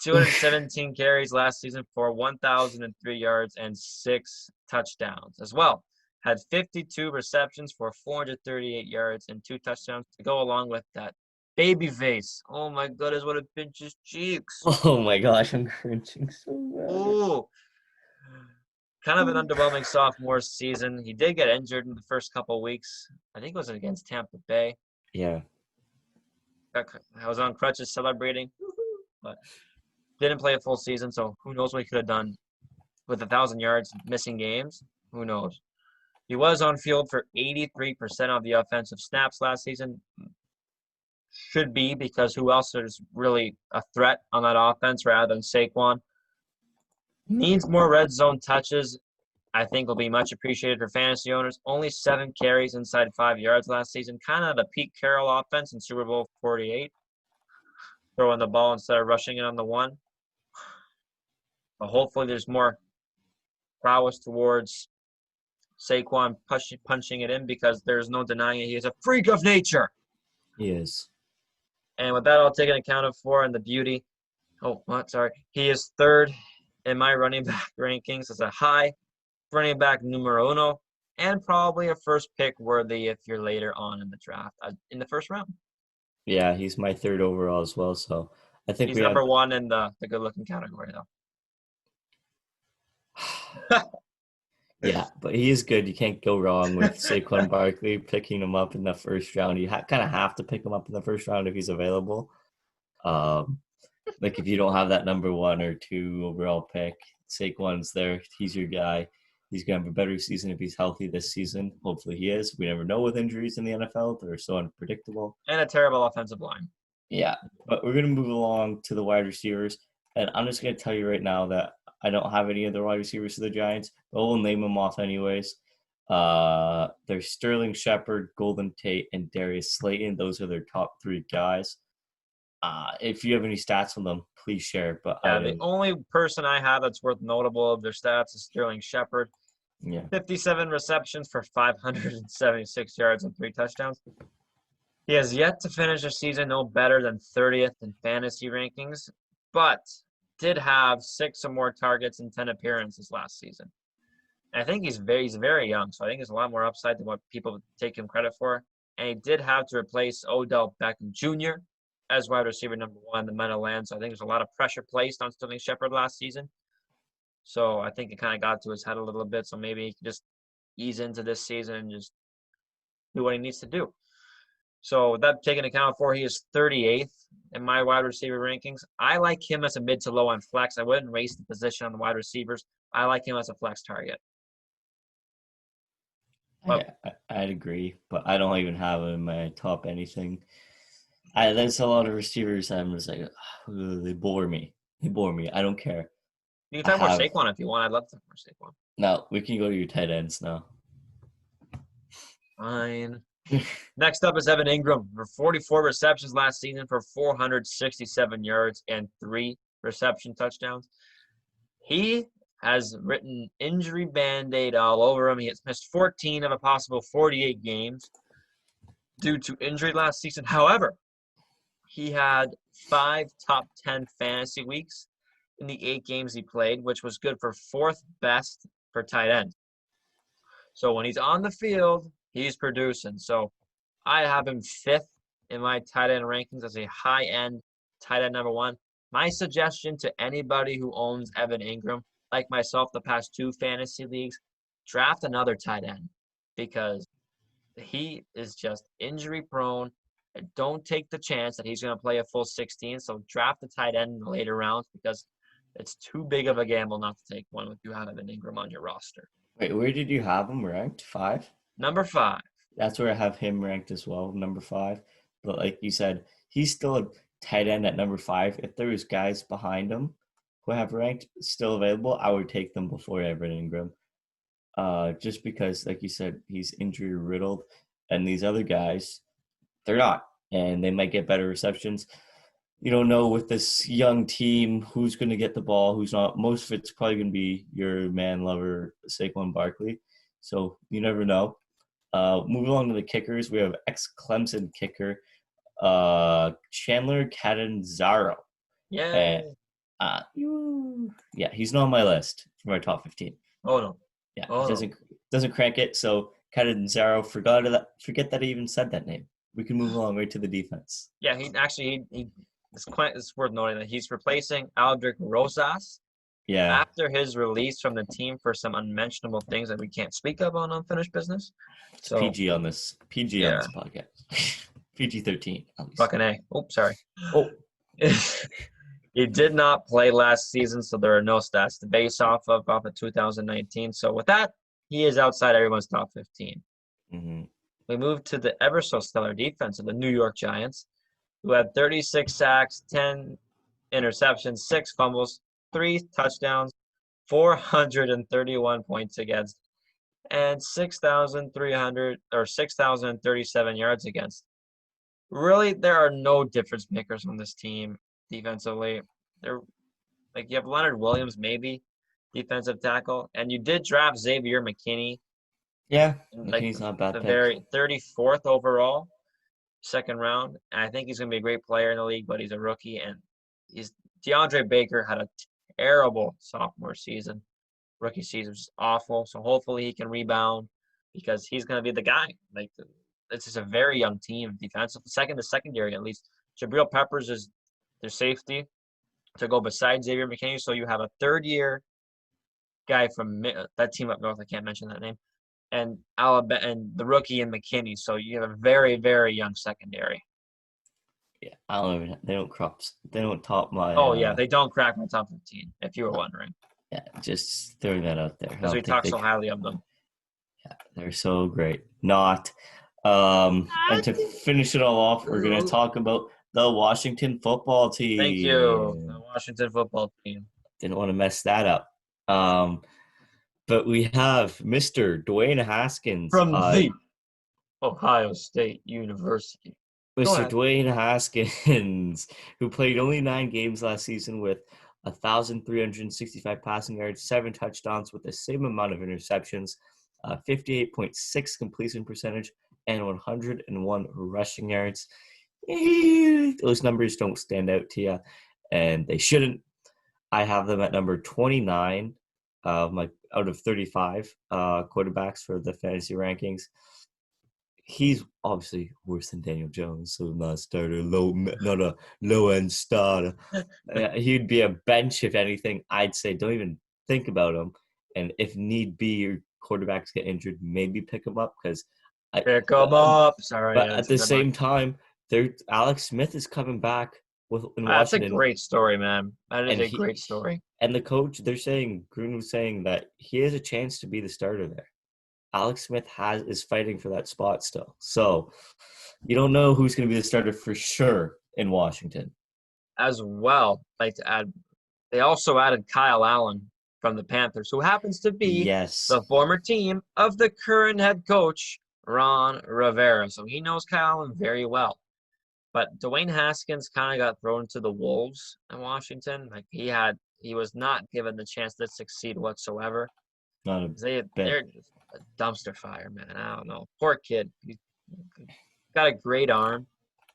217 carries last season for 1,003 yards and 6 touchdowns as well. Had 52 receptions for 438 yards and 2 touchdowns to go along with that baby face. Oh my goodness, what it pinches cheeks. Oh my gosh, I'm cringing so bad. Ooh. Kind of an underwhelming sophomore season. He did get injured in the first couple of weeks. I think it was against Tampa Bay. Yeah. I was on crutches celebrating, but didn't play a full season, so who knows what he could have done with 1,000 yards missing games. Who knows? He was on field for 83% of the offensive snaps last season. Should be, because who else is really a threat on that offense rather than Saquon? Needs more red zone touches I think will be much appreciated for fantasy owners. Only 7 carries inside 5 yards last season. Kind of the Pete Carroll offense in Super Bowl 48. Throwing the ball instead of rushing it on the one. But hopefully there's more prowess towards Saquon punching it in, because there's no denying it. He is a freak of nature. He is. And with that all taken accounted for, and the beauty, he is 3rd in my running back rankings as a high running back numero uno, and probably a first pick worthy if you're later on in the draft, in the first round. Yeah, he's my 3rd overall as well. So I think he's number 1 in the good-looking category, though. Yeah, but he is good. You can't go wrong with Saquon Barkley, picking him up in the first round. You kind of have to pick him up in the first round if he's available. Like if you don't have that number 1 or 2 overall pick, Saquon's there. He's your guy. He's going to have a better season if he's healthy this season. Hopefully he is. We never know with injuries in the NFL. They're so unpredictable. And a terrible offensive line. Yeah, but we're going to move along to the wide receivers. And I'm just going to tell you right now that I don't have any of the wide receivers for the Giants, but we'll name them off anyways. There's Sterling Shepard, Golden Tate, and Darius Slayton. Those are their top 3 guys. If you have any stats on them, please share. But the only person I have that's worth notable of their stats is Sterling Shepard. Yeah. 57 receptions for 576 yards and 3 touchdowns. He has yet to finish the season no better than 30th in fantasy rankings, but did have 6 or more targets in 10 appearances last season. And I think he's very young, so I think there's a lot more upside than what people take him credit for. And he did have to replace Odell Beckham Jr. as wide receiver number 1 in the Meadowlands. So I think there's a lot of pressure placed on Sterling Shepard last season. So I think it kind of got to his head a little bit. So maybe he can just ease into this season and just do what he needs to do. So with that taken account for, he is 38th in my wide receiver rankings. I like him as a mid to low end flex. I wouldn't waste the position on the wide receivers. I like him as a flex target. But, I'd agree, but I don't even have him in my top anything. There's a lot of receivers I'm just like, they bore me. I don't care. You can talk more Saquon if you want. I'd love to talk more Saquon. No, we can go to your tight ends now. Fine. Next up is Evan Ingram for 44 receptions last season for 467 yards and 3 reception touchdowns. He has written injury Band-Aid all over him. He has missed 14 of a possible 48 games due to injury last season. However, he had 5 top 10 fantasy weeks in the 8 games he played, which was good for 4th best for tight end. So when he's on the field, he's producing. So I have him 5th in my tight end rankings as a high-end tight end number 1. My suggestion to anybody who owns Evan Ingram, like myself, the past 2 fantasy leagues, draft another tight end, because he is just injury-prone. And don't take the chance that he's going to play a full 16. So draft the tight end in the later rounds, because it's too big of a gamble not to take one if you have Evan Ingram on your roster. Wait, where did you have him ranked? 5? Number 5. That's where I have him ranked as well, number 5. But like you said, he's still a tight end at number 5. If there was guys behind him who have ranked still available, I would take them before Evan Ingram. Just because, like you said, he's injury riddled, and these other guys, they're not, and they might get better receptions. You don't know with this young team who's going to get the ball, who's not. Most of it's probably going to be your man lover, Saquon Barkley. So you never know. Moving along to the kickers, we have ex-Clemson kicker Chandler Catanzaro. Yeah. Yeah, he's not on my list for my top 15. Oh no. Yeah, doesn't crank it. So Catanzaro, forget that I even said that name. We can move along right to the defense. Yeah, it's worth noting that he's replacing Aldrick Rosas. Yeah. After his release from the team for some unmentionable things that we can't speak of on Unfinished Business. So PG on this podcast. PG-13. Fucking A. Oh, sorry. Oh. He did not play last season, so there are no stats to base off of 2019. So with that, he is outside everyone's top 15. Mm-hmm. We move to the ever so stellar defense of the New York Giants, who had 36 sacks, 10 interceptions, 6 fumbles, 3 touchdowns 431 points against, and 6,037 yards against. Really, there are no difference makers on this team defensively. They're like you have Leonard Williams, maybe defensive tackle, and you did draft Xavier McKinney, Yeah, like he's not a bad the pick. very 34th overall, second round. And I think he's going to be a great player in the league, but he's a rookie, and DeAndre Baker had a terrible sophomore season. Rookie season was awful, so hopefully he can rebound because he's going to be the guy. Like this is a very young team defensive, second to secondary at least. Jabril Peppers is their safety to go beside Xavier McKinney, so you have a third-year guy from that team up north. I can't mention that name, and Alabama and the rookie in McKinney. So you have a very, very young secondary. Yeah, I don't even. They don't top my. Oh yeah, they don't crack my top 15. If you were wondering. Yeah, just throwing that out there. Because we talk so highly of them. Yeah, they're so great. Not. And to finish it all off, we're going to talk about the Washington football team. Thank you, the Washington football team. Didn't want to mess that up. But we have Mr. Dwayne Haskins. From the Ohio State University. Mr. Dwayne Haskins, who played only 9 games last season with 1,365 passing yards, 7 touchdowns with the same amount of interceptions, 58.6 completion percentage, and 101 rushing yards. Those numbers don't stand out to you, and they shouldn't. I have them at number 29 out of 35 quarterbacks for the fantasy rankings. He's obviously worse than Daniel Jones, so not a starter, not a low-end starter. He'd be a bench, if anything. I'd say don't even think about him. And if need be, your quarterbacks get injured, maybe pick him up because pick him up. Sorry, but at the same time, Alex Smith is coming back in Washington. That's a great story, man. That is a great story. And the coach, Gruden was saying that he has a chance to be the starter there. Alex Smith is fighting for that spot still. So you don't know who's going to be the starter for sure in Washington. As well, I'd like to add, they also added Kyle Allen from the Panthers, who happens to be the former team of the current head coach, Ron Rivera. So he knows Kyle Allen very well. But Dwayne Haskins kind of got thrown to the wolves in Washington. Like he was not given the chance to succeed whatsoever. They're just a dumpster fire, man. I don't know. Poor kid. He's got a great arm.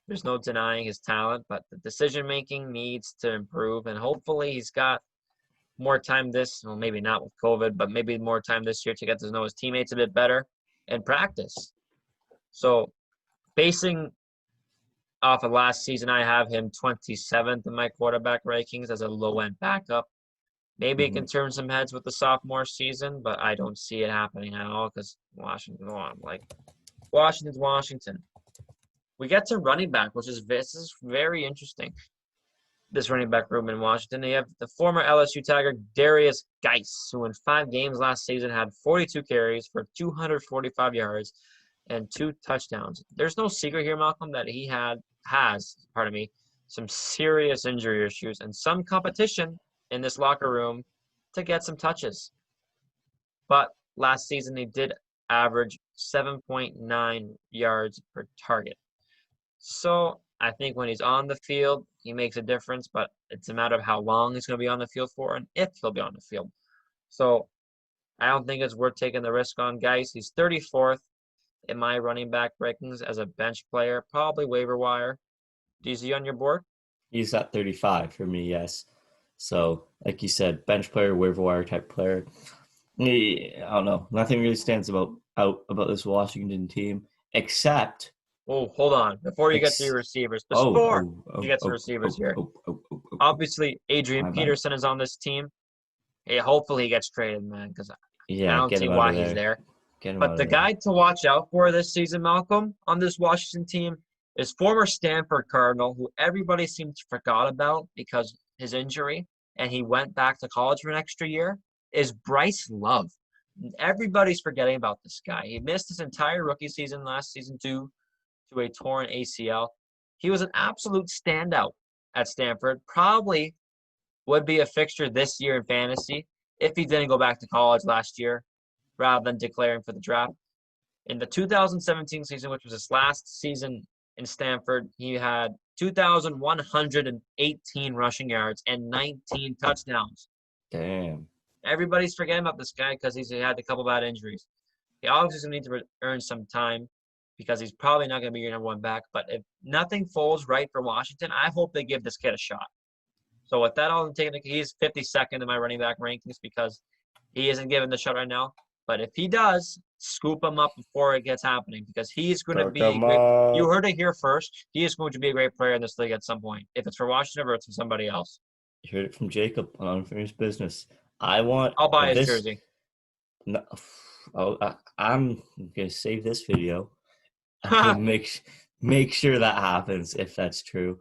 There's no denying his talent, but the decision-making needs to improve. And hopefully he's got more time maybe not with COVID, but maybe more time this year to get to know his teammates a bit better and practice. So basing off of last season, I have him 27th in my quarterback rankings as a low-end backup. Maybe it can turn some heads with the sophomore season, but I don't see it happening at all because Washington's Washington. We get to running back, this is very interesting. This running back room in Washington. They have the former LSU Tiger Darius Geis, who in 5 games last season had 42 carries for 245 yards and 2 touchdowns. There's no secret here, Malcolm, that he has some serious injury issues and some competition in this locker room to get some touches. But last season, he did average 7.9 yards per target. So I think when he's on the field, he makes a difference, but it's a matter of how long he's going to be on the field for and if he'll be on the field. So I don't think it's worth taking the risk on Geis. He's 34th in my running back rankings as a bench player, probably waiver wire. Is he on your board? He's at 35 for me, yes. So, like you said, bench player, waiver wire type player. I don't know. Nothing really stands out about this Washington team, except. Oh, hold on. Before you get to your receivers, obviously Adrian Peterson is on this team. Hey, hopefully he gets traded, man, because I don't see why he's there. But the guy to watch out for this season, Malcolm, on this Washington team is former Stanford Cardinal, who everybody seems to forgot about because his injury, and he went back to college for an extra year, is Bryce Love. Everybody's forgetting about this guy. He missed his entire rookie season last season due to a torn ACL. He was an absolute standout at Stanford, probably would be a fixture this year in fantasy if he didn't go back to college last year rather than declaring for the draft. In the 2017 season, which was his last season in Stanford, he had 2,118 rushing yards and 19 touchdowns. Damn. Everybody's forgetting about this guy because he had a couple bad injuries. He obviously going to need to earn some time because he's probably not going to be your number one back. But if nothing falls right for Washington, I hope they give this kid a shot. So with that all taken, he's 52nd in my running back rankings because he isn't given the shot right now. But if he does, scoop him up before it gets happening because he's going to be great. You heard it here first. He is going to be a great player in this league at some point. If it's for Washington or it's for somebody else. You heard it from Jacob on Unfinished Business. I'll buy his jersey. No, I'm going to save this video. I'm going to make sure that happens if that's true.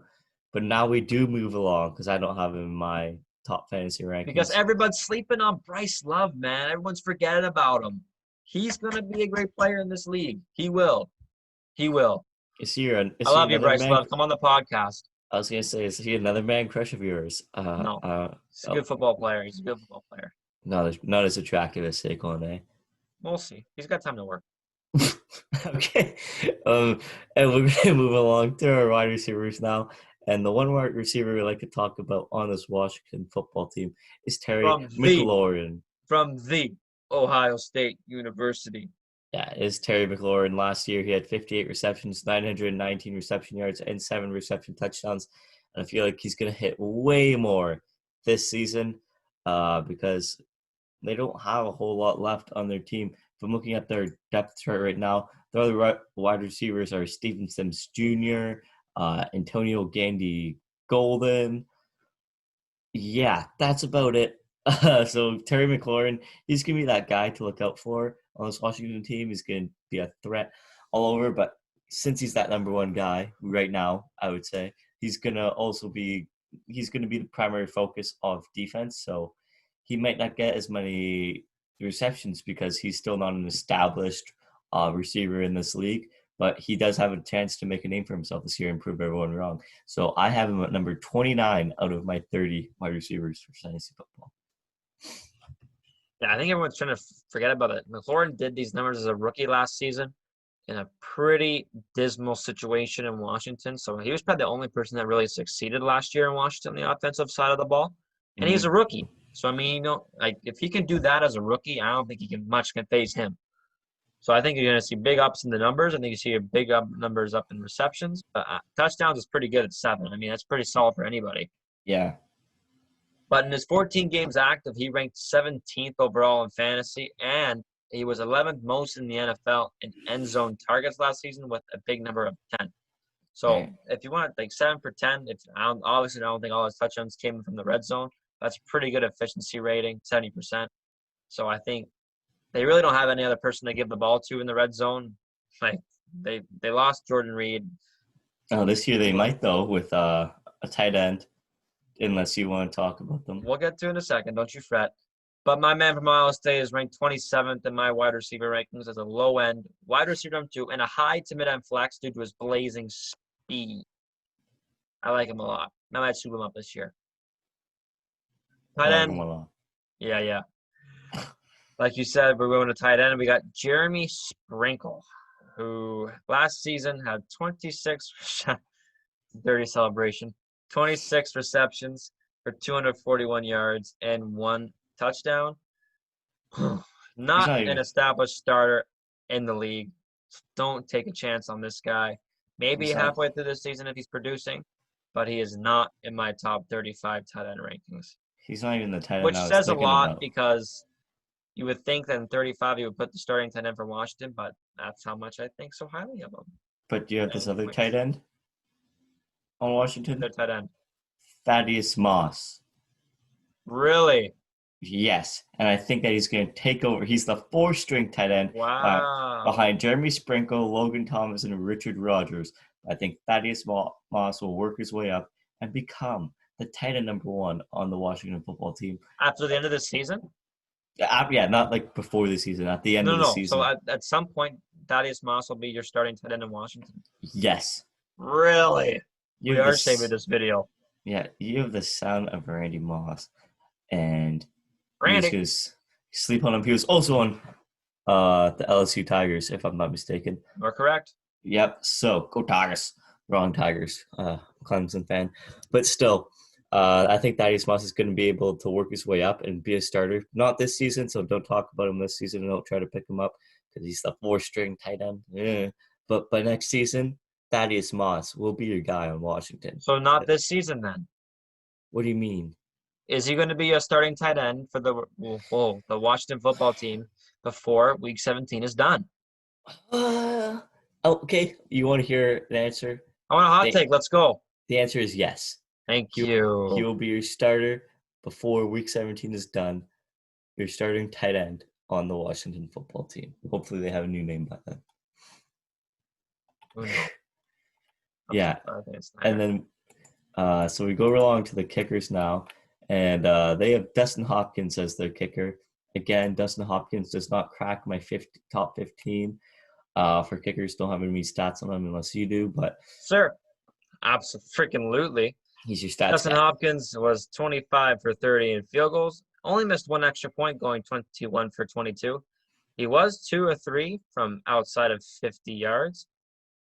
But now we do move along because I don't have him in my top fantasy rankings. Because everyone's sleeping on Bryce Love, man. Everyone's forgetting about him. He's going to be a great player in this league. He will. I love you, Bryce Love. Come on the podcast. I was going to say, is he another man crush of yours? No. He's a good football player. Not as attractive as Saquon, eh? We'll see. He's got time to work. Okay. And we're going to move along to our wide receivers now. And the one wide receiver we like to talk about on this Washington football team is Terry McLaurin. From the Ohio State University. Yeah, it's Terry McLaurin. Last year, he had 58 receptions, 919 reception yards, and 7 reception touchdowns. And I feel like he's going to hit way more this season because they don't have a whole lot left on their team. If I'm looking at their depth chart right now, the other wide receivers are Steven Sims Jr., Antonio Gandy Golden. Yeah, that's about it. So Terry McLaurin, he's going to be that guy to look out for on this Washington team. He's going to be a threat all over. But since he's that number one guy right now, I would say, he's going to be the primary focus of defense. So he might not get as many receptions because he's still not an established receiver in this league. But he does have a chance to make a name for himself this year and prove everyone wrong. So I have him at number 29 out of my 30 wide receivers for fantasy football. Yeah, I think everyone's trying to forget about it. McLaurin did these numbers as a rookie last season in a pretty dismal situation in Washington. So he was probably the only person that really succeeded last year in Washington on the offensive side of the ball. And he's a rookie. So, I mean, if he can do that as a rookie, I don't think much can phase him. So I think you're going to see big ups in the numbers. I think you see big numbers up in receptions. But touchdowns is pretty good at 7. I mean, that's pretty solid for anybody. Yeah. But in his 14 games active, he ranked 17th overall in fantasy, and he was 11th most in the NFL in end zone targets last season with a big number of 10. So if you want 7 for 10, obviously I don't think all his touchdowns came from the red zone. That's pretty good efficiency rating, 70%. So I think they really don't have any other person to give the ball to in the red zone. They lost Jordan Reed. Oh, this year they might though with a tight end, unless you want to talk about them. We'll get to it in a second. Don't you fret. But my man from Ohio State is ranked 27th in my wide receiver rankings as a low end wide receiver number 2 and a high to mid end flex due to his blazing speed. I like him a lot. I might scoop him up this year. Tight end. Yeah. Like you said, we're going to tight end. We got Jeremy Sprinkle, who last season had 26 dirty celebration, 26 receptions for 241 yards and 1 touchdown. Not an established starter in the league. Don't take a chance on this guy. Maybe halfway through the season if he's producing, but he is not in my top 35 tight end rankings. He's not even the tight end. Which says a lot because you would think that in 35 he would put the starting tight end for Washington, but that's how much I think so highly of him. But do you have this other tight end on Washington? Their tight end. Thaddeus Moss. Really? Yes. And I think that he's going to take over. He's the 4th-string tight end behind Jeremy Sprinkle, Logan Thomas, and Richard Rodgers. I think Thaddeus Moss will work his way up and become the tight end number 1 on the Washington football team. After the end of the season? Yeah, not before the season, at the end of the season. So at some point, Thaddeus Moss will be your starting tight end in Washington? Yes. Really? We are saving this video. Yeah, you have the sound of Randy Moss. And He was Randy. going to sleep on him. He was also on the LSU Tigers, if I'm not mistaken. You're correct. Yep. So go Tigers. Wrong Tigers. Clemson fan. But still, I think Thaddeus Moss is going to be able to work his way up and be a starter. Not this season, so don't talk about him this season. Don't try to pick him up because he's the 4-string tight end. Yeah. But by next season, Thaddeus Moss will be your guy on Washington. So not this season then. What do you mean? Is he going to be a starting tight end for the Washington football team before Week 17 is done? Okay. You want to hear an answer? I want a hot take. Let's go. The answer is yes. Thank He you. will be your starter before Week 17 is done. Your starting tight end on the Washington football team. Hopefully they have a new name by then. Oh, no. Yeah. And then, so we go along to the kickers now. And they have Dustin Hopkins as their kicker. Again, Dustin Hopkins does not crack my top 15 for kickers. Don't have any stats on him unless you do. But sir, absolutely. He's your stats Dustin guy. Hopkins was 25 for 30 in field goals. Only missed one extra point, going 21 for 22. He was 2 or 3 from outside of 50 yards,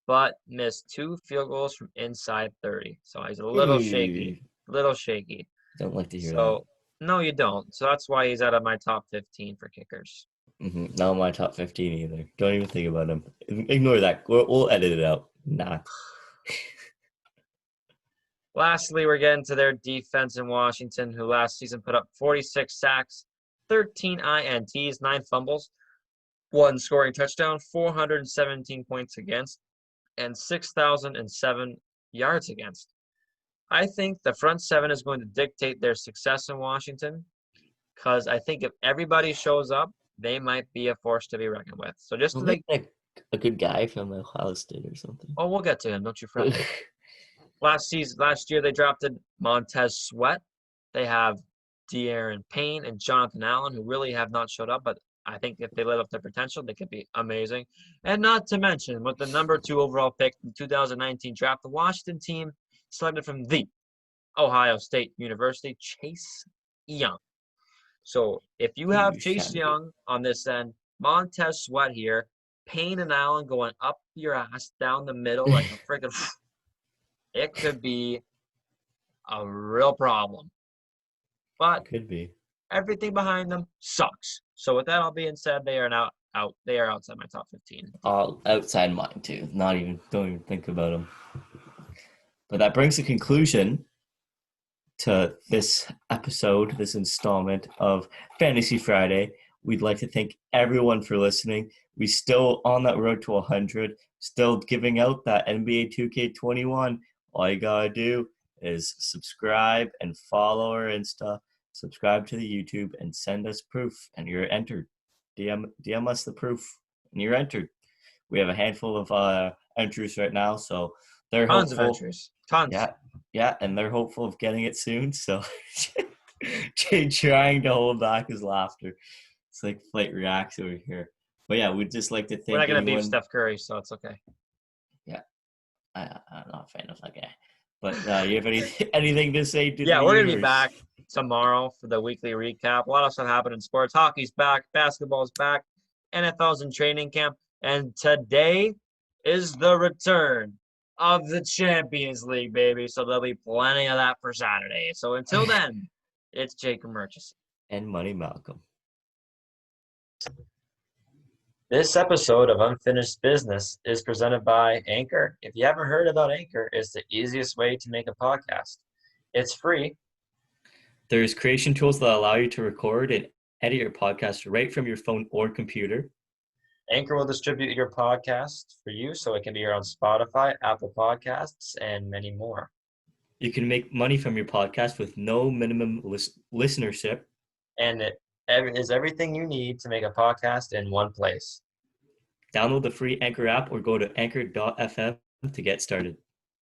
but missed 2 field goals from inside 30. So he's a little shaky. Don't like to hear that. So, no, you don't. So that's why he's out of my top 15 for kickers. Not my top 15 either. Don't even think about him. Ignore that. We'll edit it out. Nah. Lastly, we're getting to their defense in Washington, who last season put up 46 sacks, 13 INTs, 9 fumbles, 1 scoring touchdown, 417 points against, and 6,007 yards against. I think the front seven is going to dictate their success in Washington because I think if everybody shows up, they might be a force to be reckoned with. So just to make a good guy from Ohio State or something. Oh, we'll get to him. Don't you fret. Last year, they drafted Montez Sweat. They have De'Aaron Payne and Jonathan Allen, who really have not showed up, but I think if they live up to their potential, they could be amazing. And not to mention, with the number 2 overall pick in 2019 draft, the Washington team selected from the Ohio State University, Chase Young. So if you have Chase Young on this end, Montez Sweat here, Payne and Allen going up your ass down the middle like a freaking – it could be a real problem. But could be. Everything behind them sucks. So with that all being said, they are now out. They are outside my top 15. Outside mine too. Don't even think about them. But that brings a conclusion to this episode, this installment of Fantasy Friday. We'd like to thank everyone for listening. We still on that road to 100, still giving out that NBA 2K21. All you gotta do is subscribe and follow our Insta, subscribe to the YouTube, and send us proof, and you're entered. DM us the proof, and you're entered. We have a handful of entries right now, so they're Tons hopeful. of entries. Tons. Yeah, and they're hopeful of getting it soon. So Jay trying to hold back his laughter. It's like flight reacts over here. But yeah, we'd just like to thank We're not going to anyone. beat Steph Curry, so it's okay. Yeah, I'm not a fan of that guy. But you have anything to say to we're going to be back tomorrow for the weekly recap. A lot of stuff happened in sports. Hockey's back. Basketball's back. NFL's in training camp. And today is the return of the Champions League, baby. So there'll be plenty of that for Saturday. So until then, it's Jacob Murchison. And Money Malcolm. This episode of Unfinished Business is presented by Anchor. If you haven't heard about Anchor, it's the easiest way to make a podcast. It's free. There's creation tools that allow you to record and edit your podcast right from your phone or computer. Anchor will distribute your podcast for you so it can be heard on Spotify, Apple Podcasts, and many more. You can make money from your podcast with no minimum listenership. And it is everything you need to make a podcast in one place. Download the free Anchor app or go to anchor.fm to get started.